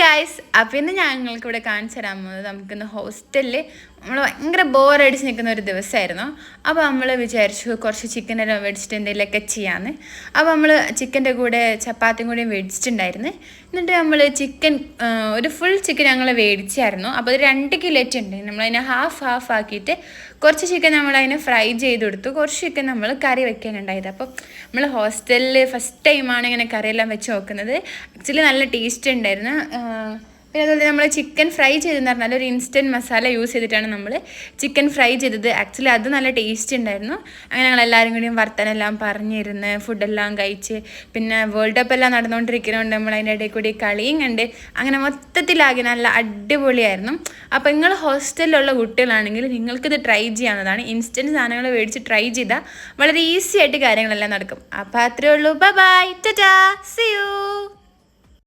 Guys, അപ്പം ഇന്ന് ഞങ്ങൾക്ക് ഇവിടെ കാണിച്ചു തരാൻ പോകുന്നത് നമുക്കിന്ന് ഹോസ്റ്റലിൽ നമ്മൾ ഭയങ്കര ബോറടിച്ച് നിൽക്കുന്ന ഒരു ദിവസമായിരുന്നു. അപ്പോൾ നമ്മൾ വിചാരിച്ചു കുറച്ച് ചിക്കനെല്ലാം മേടിച്ചിട്ട് എന്തെങ്കിലുമൊക്കെ ചെയ്യാമെന്ന്. അപ്പോൾ നമ്മൾ ചിക്കൻ്റെ കൂടെ ചപ്പാത്തിയും കൂടിയും മേടിച്ചിട്ടുണ്ടായിരുന്നു. എന്നിട്ട് നമ്മൾ ചിക്കൻ ഒരു ഫുൾ ചിക്കൻ ഞങ്ങൾ മേടിച്ചായിരുന്നു. അപ്പോൾ അത് 2 കിലോറ്റ് ഉണ്ട്. നമ്മളതിനെ ഹാഫ് ആക്കിയിട്ട് കുറച്ച് ചിക്കൻ നമ്മളതിനെ ഫ്രൈ ചെയ്ത് കൊടുത്തു. കുറച്ച് ചിക്കൻ നമ്മൾ കറി വെക്കാനുണ്ടായത്. അപ്പോൾ നമ്മൾ ഹോസ്റ്റലിൽ ഫസ്റ്റ് ടൈമാണ് ഇങ്ങനെ കറിയെല്ലാം വെച്ച് നോക്കുന്നത്. ആക്ച്വലി നല്ല ടേസ്റ്റ് ഉണ്ടായിരുന്നു. പിന്നെ അതുപോലെ നമ്മൾ ചിക്കൻ ഫ്രൈ ചെയ്തെന്ന് പറഞ്ഞാൽ ഒരു ഇൻസ്റ്റൻറ്റ് മസാല യൂസ് ചെയ്തിട്ടാണ് നമ്മൾ ചിക്കൻ ഫ്രൈ ചെയ്തത്. ആക്ച്വലി അത് നല്ല ടേസ്റ്റ് ഉണ്ടായിരുന്നു. അങ്ങനെ ഞങ്ങളെല്ലാവരും കൂടിയും വർത്തനെല്ലാം പറഞ്ഞിരുന്ന് ഫുഡെല്ലാം കഴിച്ച്, പിന്നെ വേൾഡ് കപ്പ് എല്ലാം നടന്നുകൊണ്ടിരിക്കുന്നതുകൊണ്ട് നമ്മൾ അതിൻ്റെ ഇടയിൽ കൂടി കളിയും കണ്ട് അങ്ങനെ മൊത്തത്തിലാകെ നല്ല അടിപൊളിയായിരുന്നു. അപ്പോൾ നിങ്ങൾ ഹോസ്റ്റലിലുള്ള കുട്ടികളാണെങ്കിൽ നിങ്ങൾക്കിത് ട്രൈ ചെയ്യാവുന്നതാണ്. ഇൻസ്റ്റൻറ്റ് സാധനങ്ങൾ മേടിച്ച് ട്രൈ ചെയ്താൽ വളരെ ഈസി ആയിട്ട് കാര്യങ്ങളെല്ലാം നടക്കും. അപ്പോൾ അത്രയേ ഉള്ളൂ. Bye bye, tata, see U.